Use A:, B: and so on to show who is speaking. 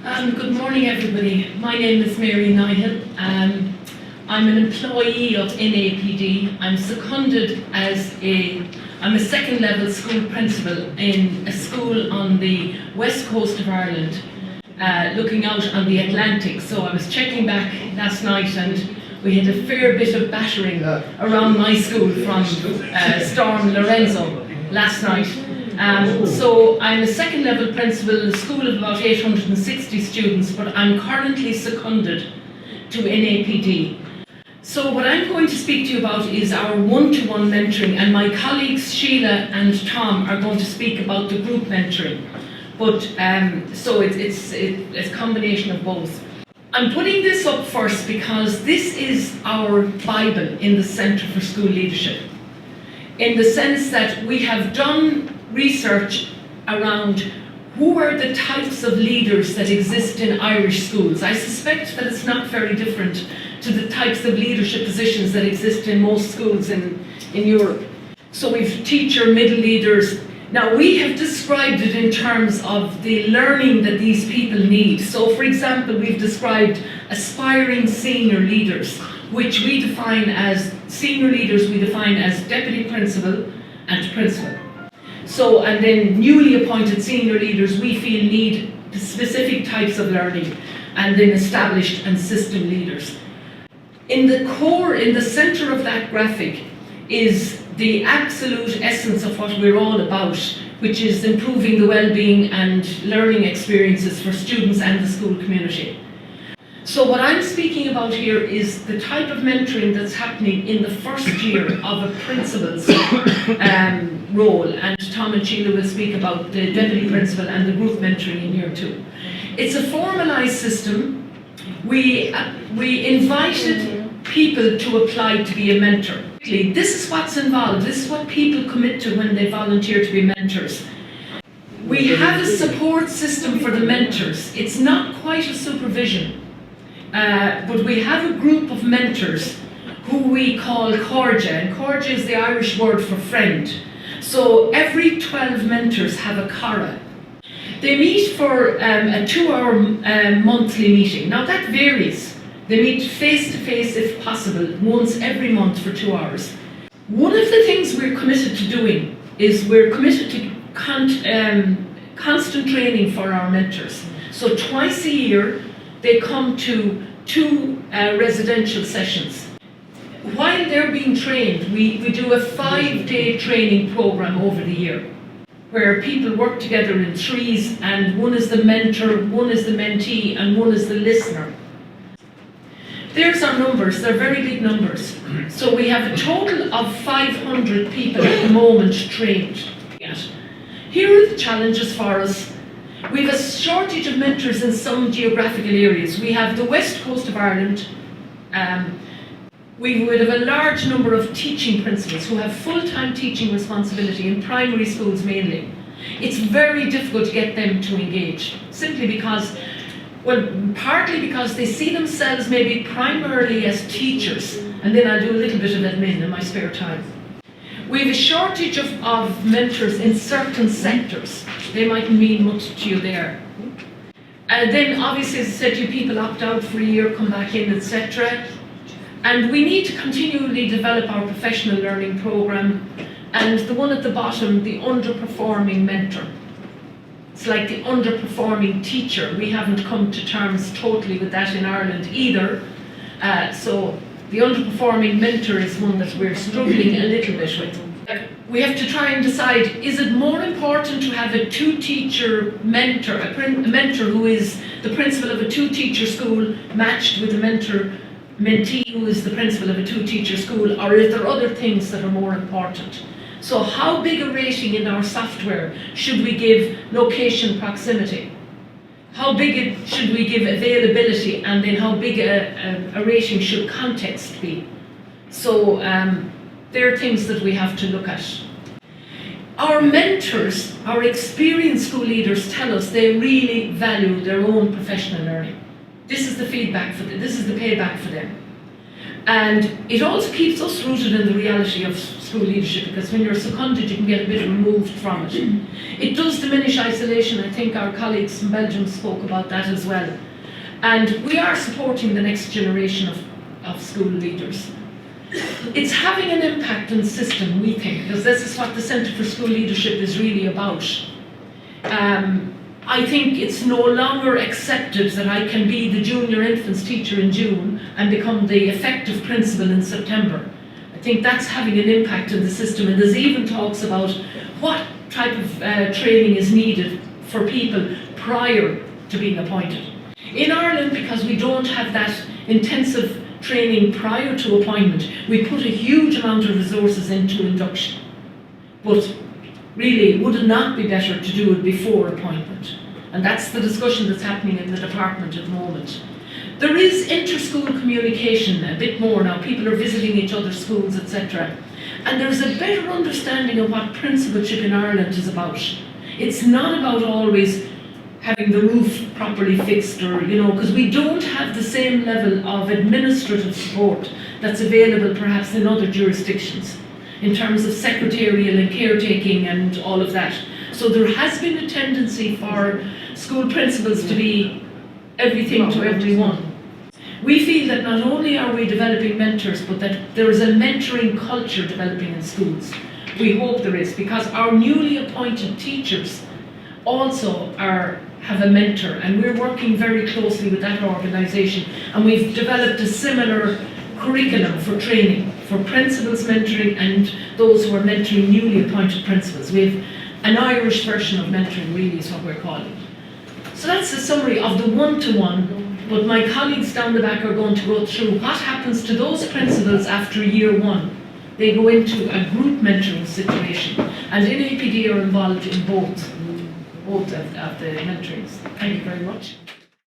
A: Good morning, everybody. My name is Mary Nihill. I'm an employee of NAPD. I'm seconded I'm a second level school principal in a school on the west coast of Ireland, looking out on the Atlantic. So I was checking back last night and we had a fair bit of battering around my school from Storm Lorenzo last night. So I'm a second level principal in a school of about 860 students, but I'm currently seconded to NAPD. So what I'm going to speak to you about is our one-to-one mentoring, and my colleagues Sheila and Tom are going to speak about the group mentoring. But so it's a combination of both. I'm putting this up first because this is our Bible in the Centre for School Leadership, in the sense that we have done research around who are the types of leaders that exist in Irish schools. I suspect that it's not very different to the types of leadership positions that exist in most schools in Europe. So we've teacher, middle leaders. Now we have described it in terms of the learning that these people need. So for example, we've described aspiring senior leaders, which we define as deputy principal and principal. So, and then newly appointed senior leaders we feel need specific types of learning, and then established and system leaders. In the centre of that graphic is the absolute essence of what we're all about, which is improving the well-being and learning experiences for students and the school community. So what I'm speaking about here is the type of mentoring that's happening in the first year of a principal's role, and Tom and Sheila will speak about the deputy principal and the group mentoring in year 2. It's a formalised system. We invited people to apply to be a mentor. This is what's involved. This is what people commit to when they volunteer to be mentors. We have a support system for the mentors. It's not quite a supervision, but we have a group of mentors who we call Corja, and Corja is the Irish word for friend. So every 12 mentors have a Cara. They meet for a 2-hour monthly meeting. Now that varies. They meet face-to-face if possible, once every month for 2 hours. One of the things we're committed to doing is we're committed to constant training for our mentors. So twice a year they come to 2 residential sessions. While they're being trained, we do a 5-day training program over the year, where people work together in threes, and one is the mentor, one is the mentee, and one is the listener. There's our numbers. They're very big numbers. So we have a total of 500 people at the moment trained. Here are the challenges for us. We have a shortage of mentors in some geographical areas. We have the west coast of Ireland. We would have a large number of teaching principals who have full-time teaching responsibility in primary schools mainly. It's very difficult to get them to engage, simply because, well, partly because they see themselves maybe primarily as teachers, and then I do a little bit of admin in my spare time. We have a shortage of mentors in certain sectors. They mightn't mean much to you there. Then obviously, as I said to you, people opt out for a year, come back in, etc. And we need to continually develop our professional learning programme. And the one at the bottom, the underperforming mentor. It's like the underperforming teacher. We haven't come to terms totally with that in Ireland either. So the underperforming mentor is one that we're struggling a little bit with. We have to try and decide, is it more important to have a 2-teacher mentor, a mentor who is the principal of a 2-teacher school matched with a mentee who is the principal of a 2-teacher school, or is there other things that are more important? So how big a rating in our software should we give location proximity? How big should we give availability, and then how big a rating should context be? So there are things that we have to look at. Our mentors, our experienced school leaders tell us they really value their own professional learning. This is the feedback for them. This is the payback for them. And it also keeps us rooted in the reality of school leadership, because when you're seconded, you can get a bit removed from it. It does diminish isolation. I think our colleagues from Belgium spoke about that as well. And we are supporting the next generation of school leaders. It's having an impact on the system, we think, because this is what the Centre for School Leadership is really about. I think it's no longer accepted that I can be the junior infants teacher in June and become the effective principal in September. I think that's having an impact on the system, and there's even talks about what type of training is needed for people prior to being appointed. In Ireland, because we don't have that intensive training prior to appointment, we put a huge amount of resources into induction. But really, would it not be better to do it before appointment? And that's the discussion that's happening in the department at the moment. There is inter-school communication a bit more now. People are visiting each other's schools, etc. And there's a better understanding of what principalship in Ireland is about. It's not about always having the roof properly fixed, or, because we don't have the same level of administrative support that's available perhaps in other jurisdictions, in terms of secretarial and caretaking and all of that. So there has been a tendency for school principals to be everything to everyone. We feel that not only are we developing mentors, but that there is a mentoring culture developing in schools. We hope there is, because our newly appointed teachers also have a mentor, and we're working very closely with that organisation, and we've developed a similar curriculum for training, for principals mentoring and those who are mentoring newly appointed principals. We have an Irish version of mentoring, really, is what we're calling it. So that's the summary of the one-to-one, but my colleagues down the back are going to go through what happens to those principals after year one. They go into a group mentoring situation, and in APD are involved in both of the mentorings. Thank you very much.